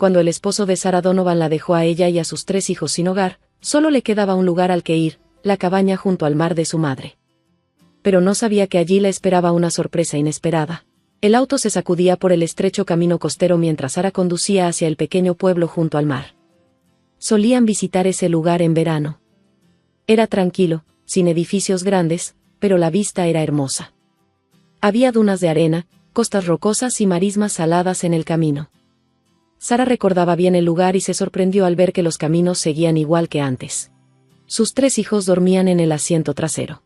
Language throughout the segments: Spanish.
cuando el esposo de Sarah Donovan la dejó a ella y a sus 3 hijos sin hogar, solo le quedaba un lugar al que ir, la cabaña junto al mar de su madre. Pero no sabía que allí la esperaba una sorpresa inesperada. El auto se sacudía por el estrecho camino costero mientras Sarah conducía hacia el pequeño pueblo junto al mar. Solían visitar ese lugar en verano. Era tranquilo, sin edificios grandes, pero la vista era hermosa. Había dunas de arena, costas rocosas y marismas saladas en el camino. Sarah recordaba bien el lugar y se sorprendió al ver que los caminos seguían igual que antes. Sus 3 hijos dormían en el asiento trasero.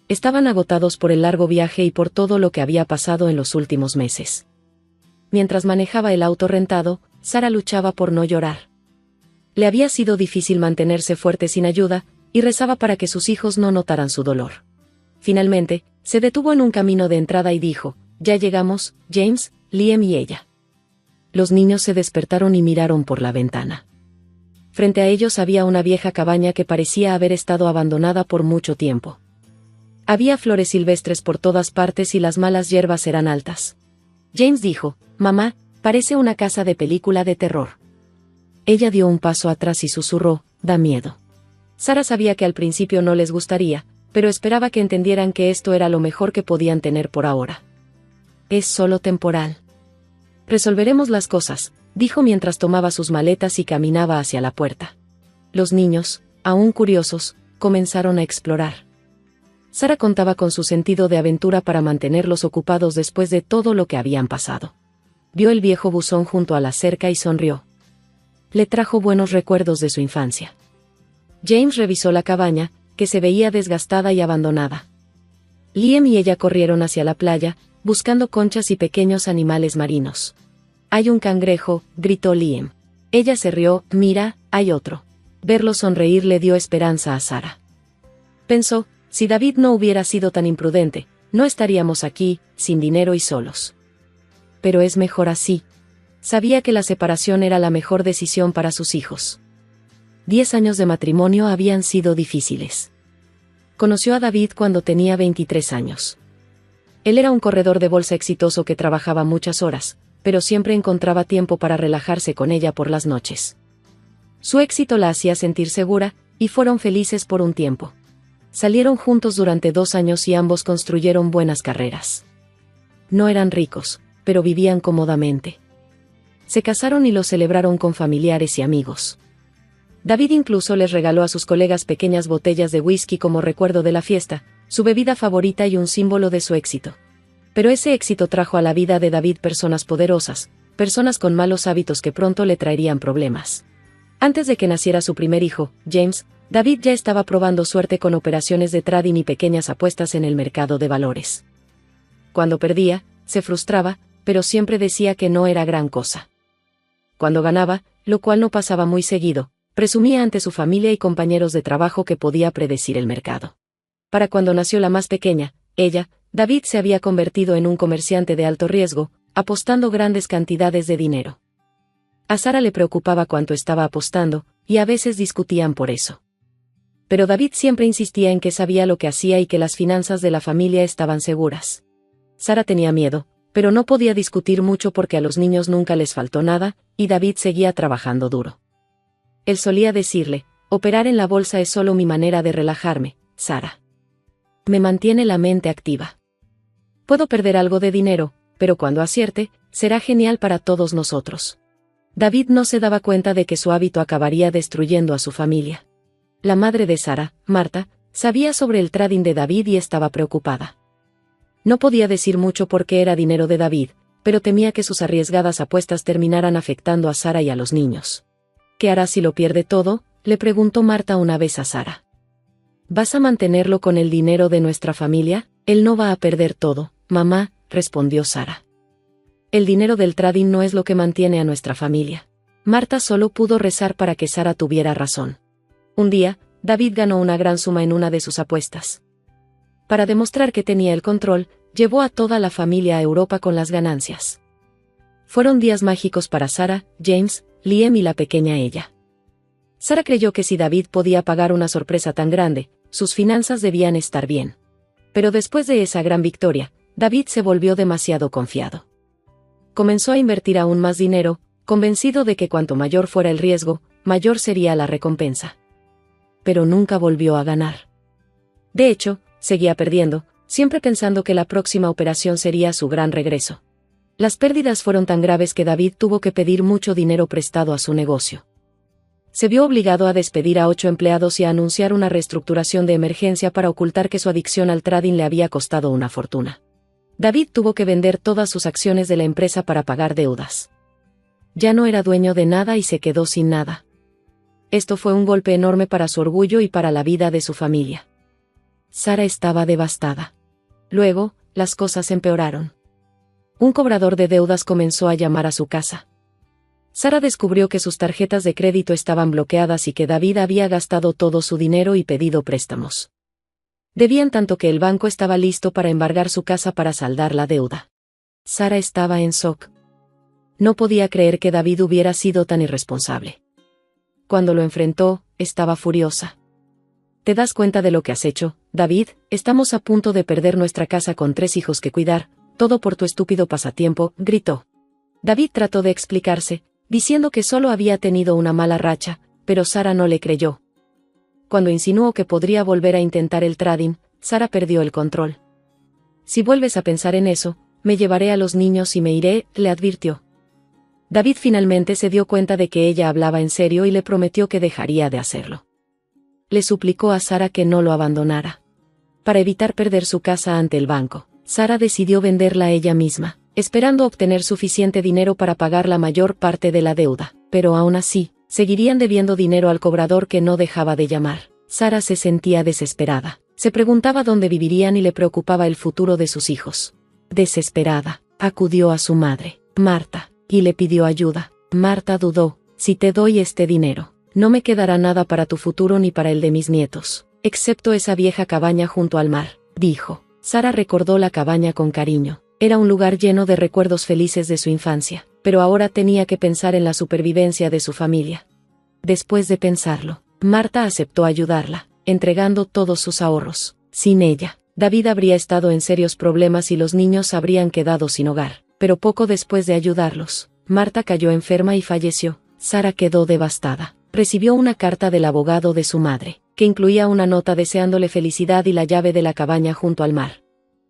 Estaban agotados por el largo viaje y por todo lo que había pasado en los últimos meses. Mientras manejaba el auto rentado, Sarah luchaba por no llorar. Le había sido difícil mantenerse fuerte sin ayuda, y rezaba para que sus hijos no notaran su dolor. Finalmente, se detuvo en un camino de entrada y dijo: «Ya llegamos, James, Liam y ella». Los niños se despertaron y miraron por la ventana. Frente a ellos había una vieja cabaña que parecía haber estado abandonada por mucho tiempo. Había flores silvestres por todas partes y las malas hierbas eran altas. James dijo: «Mamá, parece una casa de película de terror». Ella dio un paso atrás y susurró: «Da miedo». Sarah sabía que al principio no les gustaría, pero esperaba que entendieran que esto era lo mejor que podían tener por ahora. «Es solo temporal. Resolveremos las cosas», dijo mientras tomaba sus maletas y caminaba hacia la puerta. Los niños, aún curiosos, comenzaron a explorar. Sarah contaba con su sentido de aventura para mantenerlos ocupados después de todo lo que habían pasado. Vio el viejo buzón junto a la cerca y sonrió. Le trajo buenos recuerdos de su infancia. James revisó la cabaña, que se veía desgastada y abandonada. Liam y ella corrieron hacia la playa, buscando conchas y pequeños animales marinos. «Hay un cangrejo», gritó Liam. Ella se rió. «Mira, hay otro». Verlo sonreír le dio esperanza a Sarah. Pensó: si David no hubiera sido tan imprudente, no estaríamos aquí, sin dinero y solos. Pero es mejor así. Sabía que la separación era la mejor decisión para sus hijos. 10 años de matrimonio habían sido difíciles. Conoció a David cuando tenía 23 años. Él era un corredor de bolsa exitoso que trabajaba muchas horas, pero siempre encontraba tiempo para relajarse con ella por las noches. Su éxito la hacía sentir segura, y fueron felices por un tiempo. Salieron juntos durante 2 años y ambos construyeron buenas carreras. No eran ricos, pero vivían cómodamente. Se casaron y lo celebraron con familiares y amigos. David incluso les regaló a sus colegas pequeñas botellas de whisky como recuerdo de la fiesta, su bebida favorita y un símbolo de su éxito. Pero ese éxito trajo a la vida de David personas poderosas, personas con malos hábitos que pronto le traerían problemas. Antes de que naciera su primer hijo, James, David ya estaba probando suerte con operaciones de trading y pequeñas apuestas en el mercado de valores. Cuando perdía, se frustraba, pero siempre decía que no era gran cosa. Cuando ganaba, lo cual no pasaba muy seguido, presumía ante su familia y compañeros de trabajo que podía predecir el mercado. Para cuando nació la más pequeña, ella, David se había convertido en un comerciante de alto riesgo, apostando grandes cantidades de dinero. A Sarah le preocupaba cuánto estaba apostando, y a veces discutían por eso. Pero David siempre insistía en que sabía lo que hacía y que las finanzas de la familia estaban seguras. Sarah tenía miedo, pero no podía discutir mucho porque a los niños nunca les faltó nada, y David seguía trabajando duro. Él solía decirle: «Operar en la bolsa es solo mi manera de relajarme, Sarah. Me mantiene la mente activa. Puedo perder algo de dinero, pero cuando acierte, será genial para todos nosotros». David no se daba cuenta de que su hábito acabaría destruyendo a su familia. La madre de Sarah, Marta, sabía sobre el trading de David y estaba preocupada. No podía decir mucho porque era dinero de David, pero temía que sus arriesgadas apuestas terminaran afectando a Sarah y a los niños. «¿Qué hará si lo pierde todo?», le preguntó Marta una vez a Sarah. «¿Vas a mantenerlo con el dinero de nuestra familia?». «Él no va a perder todo, mamá», respondió Sarah. «El dinero del trading no es lo que mantiene a nuestra familia». Marta solo pudo rezar para que Sarah tuviera razón. Un día, David ganó una gran suma en una de sus apuestas. Para demostrar que tenía el control, llevó a toda la familia a Europa con las ganancias. Fueron días mágicos para Sarah, James, Liam y la pequeña ella. Sarah creyó que si David podía pagar una sorpresa tan grande, sus finanzas debían estar bien. Pero después de esa gran victoria, David se volvió demasiado confiado. Comenzó a invertir aún más dinero, convencido de que cuanto mayor fuera el riesgo, mayor sería la recompensa. Pero nunca volvió a ganar. De hecho, seguía perdiendo, siempre pensando que la próxima operación sería su gran regreso. Las pérdidas fueron tan graves que David tuvo que pedir mucho dinero prestado a su negocio. Se vio obligado a despedir a 8 empleados y a anunciar una reestructuración de emergencia para ocultar que su adicción al trading le había costado una fortuna. David tuvo que vender todas sus acciones de la empresa para pagar deudas. Ya no era dueño de nada y se quedó sin nada. Esto fue un golpe enorme para su orgullo y para la vida de su familia. Sara estaba devastada. Luego, las cosas empeoraron. Un cobrador de deudas comenzó a llamar a su casa. Sara descubrió que sus tarjetas de crédito estaban bloqueadas y que David había gastado todo su dinero y pedido préstamos. Debían tanto que el banco estaba listo para embargar su casa para saldar la deuda. Sara estaba en shock. No podía creer que David hubiera sido tan irresponsable. Cuando lo enfrentó, estaba furiosa. ¿Te das cuenta de lo que has hecho, David? Estamos a punto de perder nuestra casa con 3 hijos que cuidar, todo por tu estúpido pasatiempo, gritó. David trató de explicarse, diciendo que solo había tenido una mala racha, pero Sara no le creyó. Cuando insinuó que podría volver a intentar el trading, Sara perdió el control. Si vuelves a pensar en eso, me llevaré a los niños y me iré, le advirtió. David finalmente se dio cuenta de que ella hablaba en serio y le prometió que dejaría de hacerlo. Le suplicó a Sara que no lo abandonara. Para evitar perder su casa ante el banco, Sara decidió venderla ella misma, esperando obtener suficiente dinero para pagar la mayor parte de la deuda, pero aún así, seguirían debiendo dinero al cobrador que no dejaba de llamar. Sara se sentía desesperada, se preguntaba dónde vivirían y le preocupaba el futuro de sus hijos. Desesperada, acudió a su madre, Marta, y le pidió ayuda. Marta dudó, si te doy este dinero, no me quedará nada para tu futuro ni para el de mis nietos, excepto esa vieja cabaña junto al mar, dijo. Sara recordó la cabaña con cariño. Era un lugar lleno de recuerdos felices de su infancia, pero ahora tenía que pensar en la supervivencia de su familia. Después de pensarlo, Marta aceptó ayudarla, entregando todos sus ahorros. Sin ella, David habría estado en serios problemas y los niños habrían quedado sin hogar. Pero poco después de ayudarlos, Marta cayó enferma y falleció. Sara quedó devastada. Recibió una carta del abogado de su madre, que incluía una nota deseándole felicidad y la llave de la cabaña junto al mar.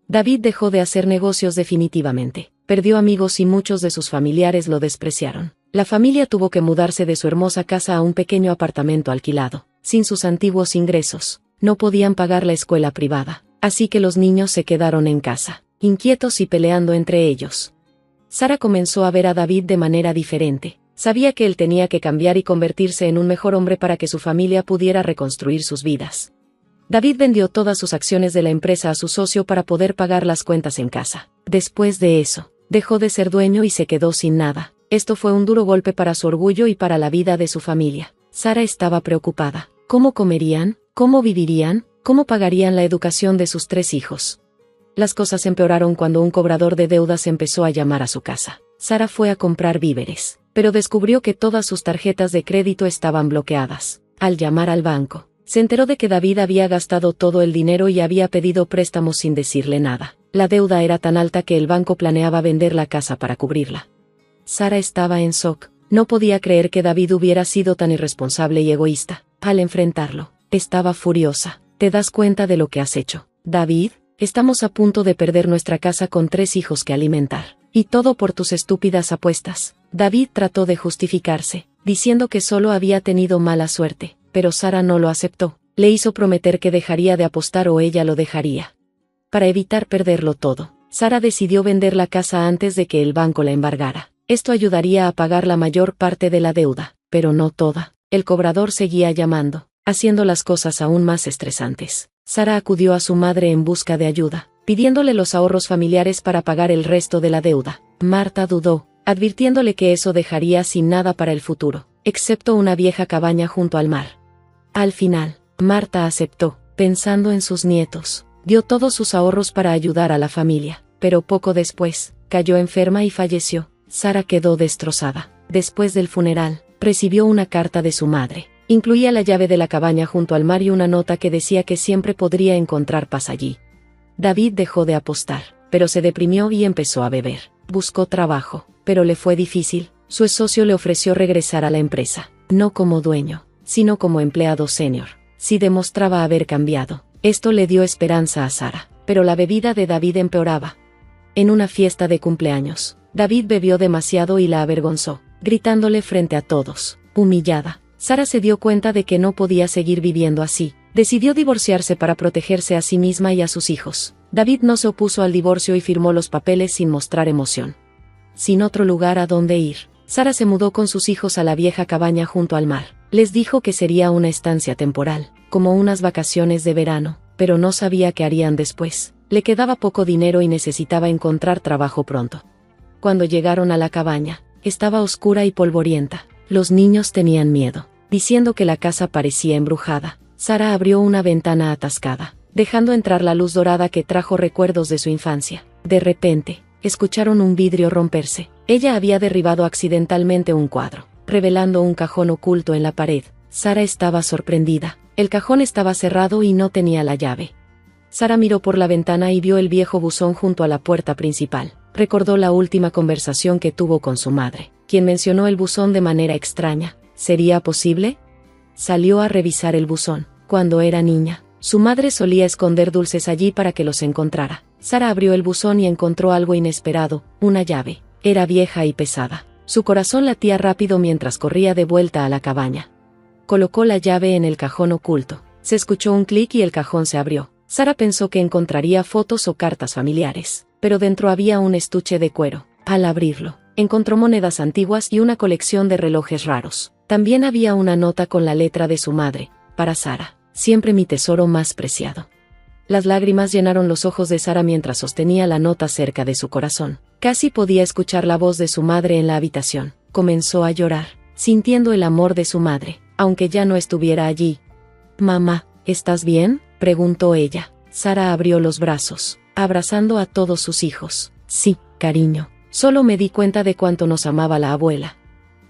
David dejó de hacer negocios definitivamente, perdió amigos y muchos de sus familiares lo despreciaron. La familia tuvo que mudarse de su hermosa casa a un pequeño apartamento alquilado. Sin sus antiguos ingresos, no podían pagar la escuela privada, así que los niños se quedaron en casa, inquietos y peleando entre ellos. Sara comenzó a ver a David de manera diferente. Sabía que él tenía que cambiar y convertirse en un mejor hombre para que su familia pudiera reconstruir sus vidas. David vendió todas sus acciones de la empresa a su socio para poder pagar las cuentas en casa. Después de eso, dejó de ser dueño y se quedó sin nada. Esto fue un duro golpe para su orgullo y para la vida de su familia. Sara estaba preocupada. ¿Cómo comerían? ¿Cómo vivirían? ¿Cómo pagarían la educación de sus 3 hijos? Las cosas empeoraron cuando un cobrador de deudas empezó a llamar a su casa. Sara fue a comprar víveres, pero descubrió que todas sus tarjetas de crédito estaban bloqueadas. Al llamar al banco, se enteró de que David había gastado todo el dinero y había pedido préstamos sin decirle nada. La deuda era tan alta que el banco planeaba vender la casa para cubrirla. Sara estaba en shock. No podía creer que David hubiera sido tan irresponsable y egoísta. Al enfrentarlo, estaba furiosa. ¿Te das cuenta de lo que has hecho, David? Estamos a punto de perder nuestra casa con 3 hijos que alimentar. Y todo por tus estúpidas apuestas. David trató de justificarse, diciendo que solo había tenido mala suerte, pero Sara no lo aceptó. Le hizo prometer que dejaría de apostar o ella lo dejaría. Para evitar perderlo todo, Sara decidió vender la casa antes de que el banco la embargara. Esto ayudaría a pagar la mayor parte de la deuda, pero no toda. El cobrador seguía llamando, haciendo las cosas aún más estresantes. Sara acudió a su madre en busca de ayuda, pidiéndole los ahorros familiares para pagar el resto de la deuda. Marta dudó, advirtiéndole que eso dejaría sin nada para el futuro, excepto una vieja cabaña junto al mar. Al final, Marta aceptó, pensando en sus nietos. Dio todos sus ahorros para ayudar a la familia, pero poco después, cayó enferma y falleció. Sara quedó destrozada. Después del funeral, recibió una carta de su madre. Incluía la llave de la cabaña junto al mar y una nota que decía que siempre podría encontrar paz allí. David dejó de apostar, pero se deprimió y empezó a beber. Buscó trabajo, pero le fue difícil. su socio le ofreció regresar a la empresa, no como dueño, sino como empleado senior. Si demostraba haber cambiado, esto le dio esperanza a Sara, pero la bebida de David empeoraba. En una fiesta de cumpleaños, David bebió demasiado y la avergonzó, gritándole frente a todos, humillada. Sara se dio cuenta de que no podía seguir viviendo así. Decidió divorciarse para protegerse a sí misma y a sus hijos. David no se opuso al divorcio y firmó los papeles sin mostrar emoción. Sin otro lugar a donde ir, Sara se mudó con sus hijos a la vieja cabaña junto al mar. Les dijo que sería una estancia temporal, como unas vacaciones de verano, pero no sabía qué harían después. Le quedaba poco dinero y necesitaba encontrar trabajo pronto. Cuando llegaron a la cabaña, estaba oscura y polvorienta. Los niños tenían miedo, diciendo que la casa parecía embrujada. Sara abrió una ventana atascada, dejando entrar la luz dorada que trajo recuerdos de su infancia. De repente, escucharon un vidrio romperse. Ella había derribado accidentalmente un cuadro, revelando un cajón oculto en la pared. Sara estaba sorprendida. El cajón estaba cerrado y no tenía la llave. Sara miró por la ventana y vio el viejo buzón junto a la puerta principal. Recordó la última conversación que tuvo con su madre, quien mencionó el buzón de manera extraña. ¿Sería posible? Salió a revisar el buzón. Cuando era niña, su madre solía esconder dulces allí para que los encontrara. Sara abrió el buzón y encontró algo inesperado, una llave. Era vieja y pesada. Su corazón latía rápido mientras corría de vuelta a la cabaña. Colocó la llave en el cajón oculto. Se escuchó un clic y el cajón se abrió. Sara pensó que encontraría fotos o cartas familiares, pero dentro había un estuche de cuero. Al abrirlo, encontró monedas antiguas y una colección de relojes raros. También había una nota con la letra de su madre, para Sara, siempre mi tesoro más preciado. Las lágrimas llenaron los ojos de Sara mientras sostenía la nota cerca de su corazón. Casi podía escuchar la voz de su madre en la habitación. Comenzó a llorar, sintiendo el amor de su madre, aunque ya no estuviera allí. «Mamá, ¿estás bien?», preguntó ella. Sara abrió los brazos, abrazando a todos sus hijos. «Sí, cariño. Solo me di cuenta de cuánto nos amaba la abuela».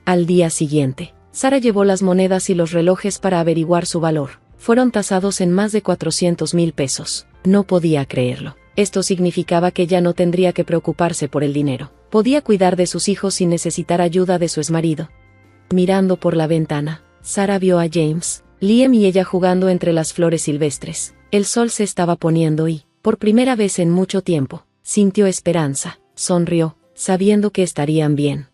Al día siguiente, Sara llevó las monedas y los relojes para averiguar su valor. Fueron tasados en más de 400,000 pesos. No podía creerlo. Esto significaba que ya no tendría que preocuparse por el dinero. Podía cuidar de sus hijos sin necesitar ayuda de su exmarido. Mirando por la ventana, Sara vio a James, Liam y ella jugando entre las flores silvestres. El sol se estaba poniendo y, por primera vez en mucho tiempo, sintió esperanza. Sonrió, sabiendo que estarían bien.